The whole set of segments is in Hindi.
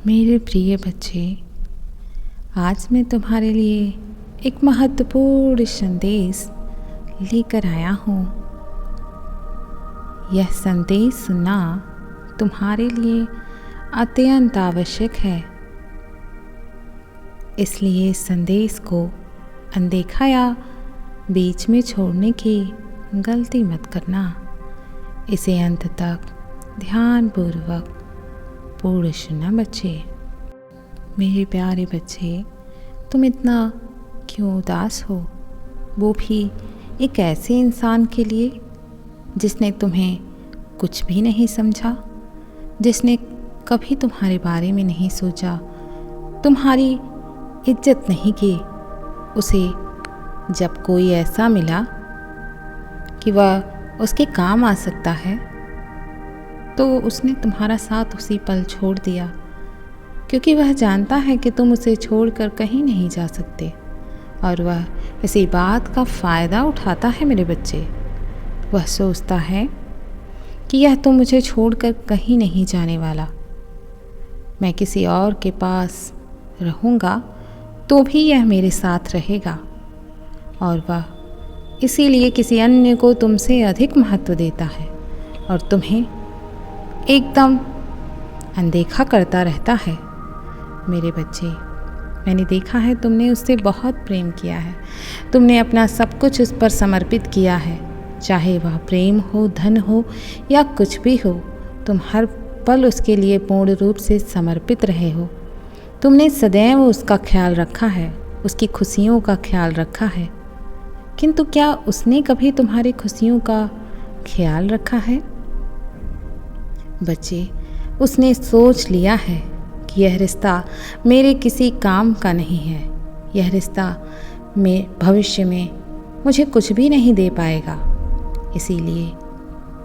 मेरे प्रिय बच्चे, आज मैं तुम्हारे लिए एक महत्वपूर्ण संदेश लेकर आया हूँ। यह संदेश सुनना तुम्हारे लिए अत्यंत आवश्यक है, इसलिए इस संदेश को अनदेखा या बीच में छोड़ने की गलती मत करना। इसे अंत तक ध्यानपूर्वक पूर्ण सुनना बच्चे। मेरे प्यारे बच्चे, तुम इतना क्यों उदास हो, वो भी एक ऐसे इंसान के लिए जिसने तुम्हें कुछ भी नहीं समझा, जिसने कभी तुम्हारे बारे में नहीं सोचा, तुम्हारी इज्जत नहीं की। उसे जब कोई ऐसा मिला कि वह उसके काम आ सकता है तो उसने तुम्हारा साथ उसी पल छोड़ दिया, क्योंकि वह जानता है कि तुम उसे छोड़कर कहीं नहीं जा सकते, और वह इसी बात का फ़ायदा उठाता है। मेरे बच्चे, वह सोचता है कि यह तो मुझे छोड़कर कहीं नहीं जाने वाला, मैं किसी और के पास रहूँगा तो भी यह मेरे साथ रहेगा, और वह इसीलिए किसी अन्य को तुमसे अधिक महत्व देता है और तुम्हें एकदम अनदेखा करता रहता है। मेरे बच्चे, मैंने देखा है तुमने उससे बहुत प्रेम किया है, तुमने अपना सब कुछ उस पर समर्पित किया है, चाहे वह प्रेम हो, धन हो या कुछ भी हो, तुम हर पल उसके लिए पूर्ण रूप से समर्पित रहे हो। तुमने सदैव उसका ख्याल रखा है, उसकी खुशियों का ख्याल रखा है, किंतु क्या उसने कभी तुम्हारी खुशियों का ख्याल रखा है? बच्चे, उसने सोच लिया है कि यह रिश्ता मेरे किसी काम का नहीं है, यह रिश्ता में भविष्य में मुझे कुछ भी नहीं दे पाएगा, इसीलिए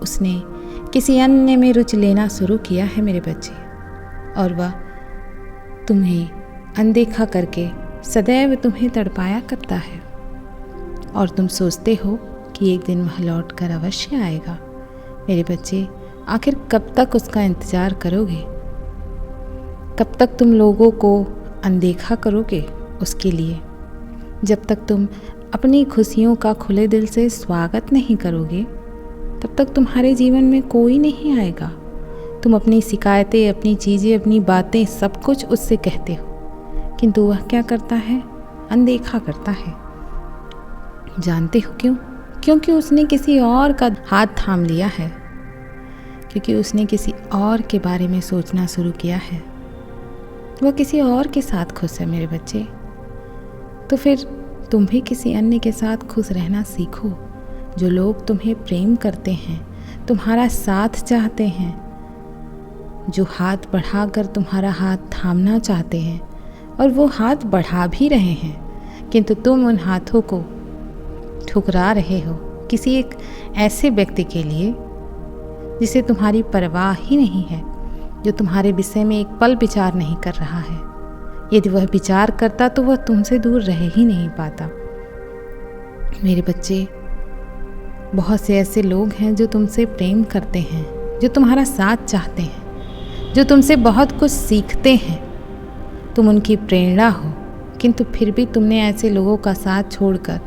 उसने किसी अन्य में रुचि लेना शुरू किया है। मेरे बच्चे, और वह तुम्हें अनदेखा करके सदैव तुम्हें तड़पाया करता है, और तुम सोचते हो कि एक दिन वह लौट कर अवश्य आएगा। मेरे बच्चे, आखिर कब तक उसका इंतज़ार करोगे? कब तक तुम लोगों को अनदेखा करोगे उसके लिए? जब तक तुम अपनी खुशियों का खुले दिल से स्वागत नहीं करोगे, तब तक तुम्हारे जीवन में कोई नहीं आएगा। तुम अपनी शिकायतें, अपनी चीज़ें, अपनी बातें सब कुछ उससे कहते हो, किंतु वह क्या करता है? अनदेखा करता है। जानते हो क्यों? क्योंकि उसने किसी और का हाथ थाम लिया है, क्योंकि उसने किसी और के बारे में सोचना शुरू किया है। वह किसी और के साथ खुश है। मेरे बच्चे, तो फिर तुम भी किसी अन्य के साथ खुश रहना सीखो। जो लोग तुम्हें प्रेम करते हैं, तुम्हारा साथ चाहते हैं, जो हाथ बढ़ाकर तुम्हारा हाथ थामना चाहते हैं, और वो हाथ बढ़ा भी रहे हैं, किंतु तुम उन हाथों को ठुकरा रहे हो किसी एक ऐसे व्यक्ति के लिए जिसे तुम्हारी परवाह ही नहीं है, जो तुम्हारे विषय में एक पल विचार नहीं कर रहा है। यदि वह विचार करता तो वह तुमसे दूर रह ही नहीं पाता। मेरे बच्चे, बहुत से ऐसे लोग हैं जो तुमसे प्रेम करते हैं, जो तुम्हारा साथ चाहते हैं, जो तुमसे बहुत कुछ सीखते हैं, तुम उनकी प्रेरणा हो, किंतु फिर भी तुमने ऐसे लोगों का साथ छोड़कर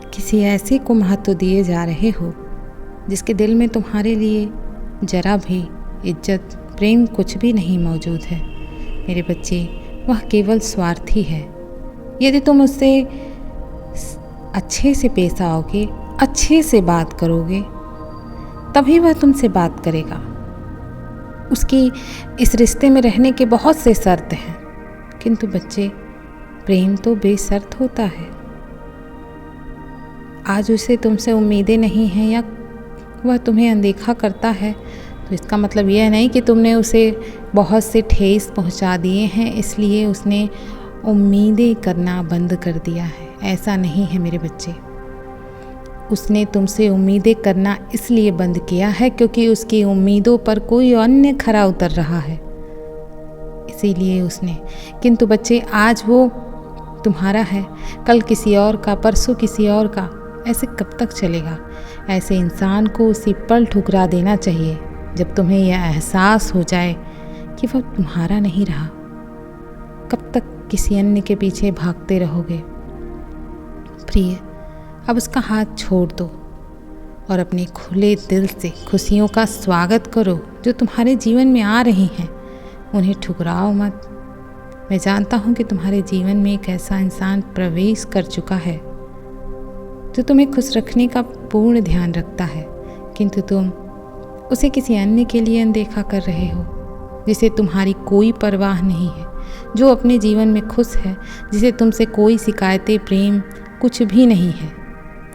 किसी ऐसे को महत्व दिए जा रहे हो जिसके दिल में तुम्हारे लिए जरा भी इज्जत, प्रेम कुछ भी नहीं मौजूद है। मेरे बच्चे, वह केवल स्वार्थी है। यदि तुम उससे अच्छे से पेश आओगे, अच्छे से बात करोगे, तभी वह तुमसे बात करेगा। उसकी इस रिश्ते में रहने के बहुत से शर्त हैं, किंतु बच्चे, प्रेम तो बेशर्त होता है। आज उसे तुमसे उम्मीदें नहीं हैं या वह तुम्हें अनदेखा करता है, तो इसका मतलब यह नहीं कि तुमने उसे बहुत से ठेस पहुंचा दिए हैं, इसलिए उसने उम्मीदें करना बंद कर दिया है। ऐसा नहीं है मेरे बच्चे। उसने तुमसे उम्मीदें करना इसलिए बंद किया है क्योंकि उसकी उम्मीदों पर कोई अन्य खरा उतर रहा है, इसीलिए उसने। किंतु बच्चे, आज वो तुम्हारा है, कल किसी और का, परसों किसी और का। ऐसे कब तक चलेगा? ऐसे इंसान को उसी पल ठुकरा देना चाहिए जब तुम्हें यह एहसास हो जाए कि वह तुम्हारा नहीं रहा। कब तक किसी अन्य के पीछे भागते रहोगे? प्रिय, अब उसका हाथ छोड़ दो और अपने खुले दिल से खुशियों का स्वागत करो जो तुम्हारे जीवन में आ रही हैं। उन्हें ठुकराओ मत। मैं जानता हूँ कि तुम्हारे जीवन में एक ऐसा इंसान प्रवेश कर चुका है जो तुम्हें खुश रखने का पूर्ण ध्यान रखता है, किंतु तुम उसे किसी अन्य के लिए अनदेखा कर रहे हो, जिसे तुम्हारी कोई परवाह नहीं है, जो अपने जीवन में खुश है, जिसे तुमसे कोई शिकायतें, प्रेम कुछ भी नहीं है।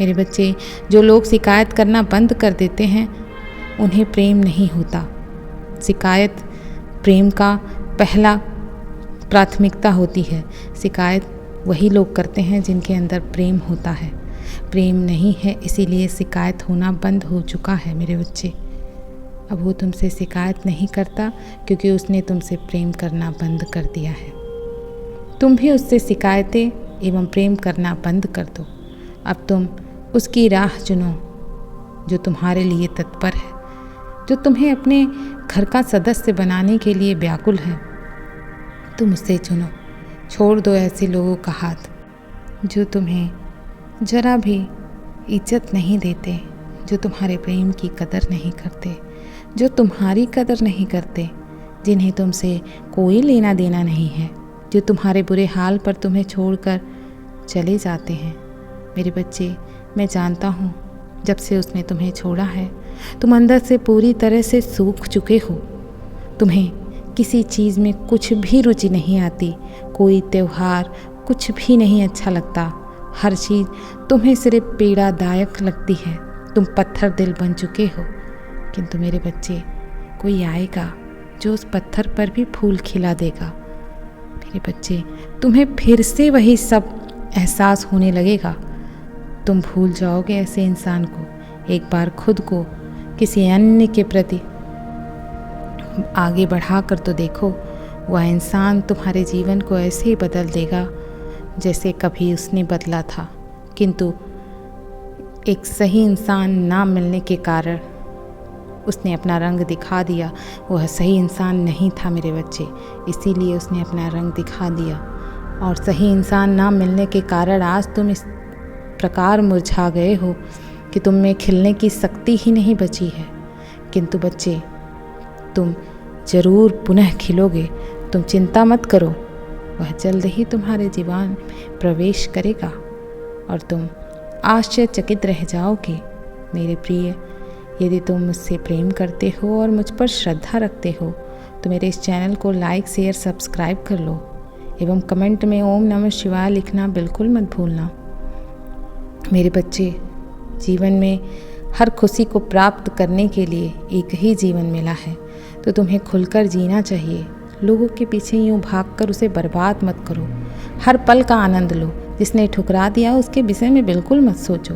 मेरे बच्चे, जो लोग शिकायत करना बंद कर देते हैं उन्हें प्रेम नहीं होता। शिकायत प्रेम का पहला प्राथमिकता होती है। शिकायत वही लोग करते हैं जिनके अंदर प्रेम होता है। प्रेम नहीं है, इसीलिए शिकायत होना बंद हो चुका है मेरे बच्चे। अब वो तुमसे शिकायत नहीं करता क्योंकि उसने तुमसे प्रेम करना बंद कर दिया है। तुम भी उससे शिकायतें एवं प्रेम करना बंद कर दो। अब तुम उसकी राह चुनो जो तुम्हारे लिए तत्पर है, जो तुम्हें अपने घर का सदस्य बनाने के लिए व्याकुल है। तुम उससे चुनो। छोड़ दो ऐसे लोगों का हाथ जो तुम्हें जरा भी इज्जत नहीं देते, जो तुम्हारे प्रेम की कदर नहीं करते, जो तुम्हारी कदर नहीं करते, जिन्हें तुमसे कोई लेना देना नहीं है, जो तुम्हारे बुरे हाल पर तुम्हें छोड़कर चले जाते हैं। मेरे बच्चे, मैं जानता हूँ जब से उसने तुम्हें छोड़ा है तुम अंदर से पूरी तरह से सूख चुके हो। तुम्हें किसी चीज़ में कुछ भी रुचि नहीं आती, कोई त्यौहार कुछ भी नहीं अच्छा लगता। हर चीज़ तुम्हें सिर्फ पीड़ादायक लगती है। तुम पत्थर दिल बन चुके हो। किंतु मेरे बच्चे, कोई आएगा जो उस पत्थर पर भी फूल खिला देगा। मेरे बच्चे, तुम्हें फिर से वही सब एहसास होने लगेगा। तुम भूल जाओगे ऐसे इंसान को। एक बार खुद को किसी अन्य के प्रति आगे बढ़ा कर तो देखो। वह इंसान तुम्हारे जीवन को ऐसे ही बदल देगा जैसे कभी उसने बदला था। किंतु एक सही इंसान ना मिलने के कारण उसने अपना रंग दिखा दिया। वह सही इंसान नहीं था मेरे बच्चे, इसीलिए उसने अपना रंग दिखा दिया। और सही इंसान ना मिलने के कारण आज तुम इस प्रकार मुरझा गए हो कि तुम में खिलने की शक्ति ही नहीं बची है। किंतु बच्चे, तुम जरूर पुनः खिलोगे। तुम चिंता मत करो, वह जल्द ही तुम्हारे जीवन में प्रवेश करेगा और तुम आश्चर्यचकित रह जाओगे। मेरे प्रिय, यदि तुम मुझसे प्रेम करते हो और मुझ पर श्रद्धा रखते हो तो मेरे इस चैनल को लाइक, शेयर, सब्सक्राइब कर लो एवं कमेंट में ओम नमः शिवाय लिखना बिल्कुल मत भूलना। मेरे बच्चे, जीवन में हर खुशी को प्राप्त करने के लिए एक ही जीवन मिला है, तो तुम्हें खुलकर जीना चाहिए। लोगों के पीछे यूँ भागकर उसे बर्बाद मत करो। हर पल का आनंद लो। जिसने ठुकरा दिया उसके विषय में बिल्कुल मत सोचो।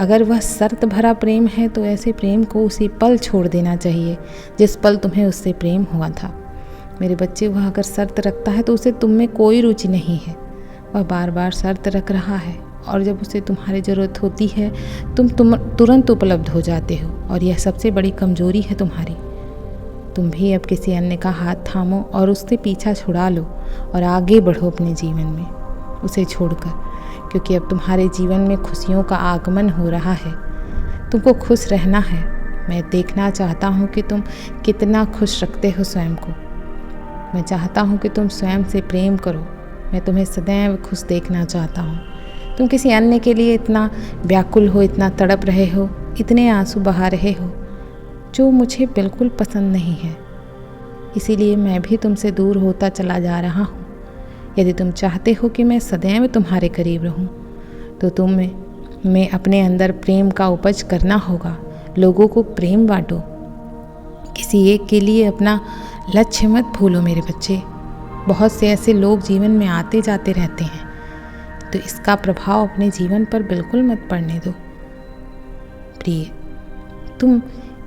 अगर वह शर्त भरा प्रेम है तो ऐसे प्रेम को उसी पल छोड़ देना चाहिए जिस पल तुम्हें उससे प्रेम हुआ था। मेरे बच्चे, वह अगर शर्त रखता है तो उसे तुम में कोई रुचि नहीं है। वह बार बार शर्त रख रहा है और जब उसे तुम्हारी ज़रूरत होती है तुम तुरंत उपलब्ध हो जाते हो, और यह सबसे बड़ी कमज़ोरी है तुम्हारी। तुम भी अब किसी अन्य का हाथ थामो और उससे पीछा छुड़ा लो और आगे बढ़ो अपने जीवन में उसे छोड़कर, क्योंकि अब तुम्हारे जीवन में खुशियों का आगमन हो रहा है। तुमको खुश रहना है। मैं देखना चाहता हूँ कि तुम कितना खुश रखते हो स्वयं को। मैं चाहता हूँ कि तुम स्वयं से प्रेम करो। मैं तुम्हें सदैव खुश देखना चाहता हूँ। तुम किसी अन्य के लिए इतना व्याकुल हो, इतना तड़प रहे हो, इतने आंसू बहा रहे हो, जो मुझे बिल्कुल पसंद नहीं है। इसीलिए मैं भी तुमसे दूर होता चला जा रहा हूँ। यदि तुम चाहते हो कि मैं सदैव तुम्हारे करीब रहूं, तो तुम्हें अपने अंदर प्रेम का उपज करना होगा। लोगों को प्रेम बांटो। किसी एक के लिए अपना लक्ष्य मत भूलो मेरे बच्चे। बहुत से ऐसे लोग जीवन में आते जाते रहते हैं, तो इसका प्रभाव अपने जीवन पर बिल्कुल मत पड़ने दो। प्रिय, तुम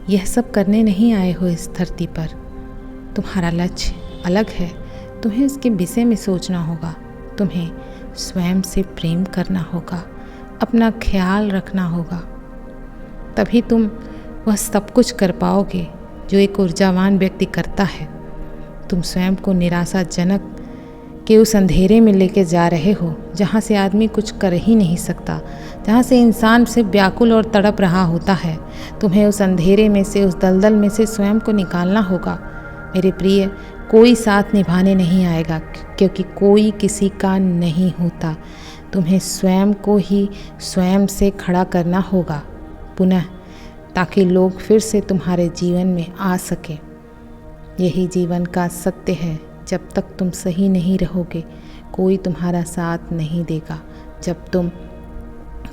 यह सब करने नहीं आए हो इस धरती पर। तुम्हारा लक्ष्य अलग है। तुम्हें इसके विषय में सोचना होगा। तुम्हें स्वयं से प्रेम करना होगा, अपना ख्याल रखना होगा। तभी तुम वह सब कुछ कर पाओगे जो एक ऊर्जावान व्यक्ति करता है। तुम स्वयं को निराशाजनक के उस अंधेरे में लेके जा रहे हो जहाँ से आदमी कुछ कर ही नहीं सकता, जहाँ से इंसान सिर्फ व्याकुल और तड़प रहा होता है। तुम्हें उस अंधेरे में से, उस दलदल में से स्वयं को निकालना होगा। मेरे प्रिय, कोई साथ निभाने नहीं आएगा, क्योंकि कोई किसी का नहीं होता। तुम्हें स्वयं को ही स्वयं से खड़ा करना होगा पुनः, ताकि लोग फिर से तुम्हारे जीवन में आ सके। यही जीवन का सत्य है। जब तक तुम सही नहीं रहोगे, कोई तुम्हारा साथ नहीं देगा। जब तुम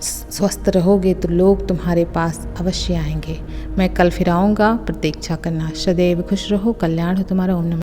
स्वस्थ रहोगे तो लोग तुम्हारे पास अवश्य आएंगे। मैं कल फिर आऊँगा, प्रतीक्षा करना। सदैव खुश रहो, कल्याण हो तुम्हारा। ओम नमः।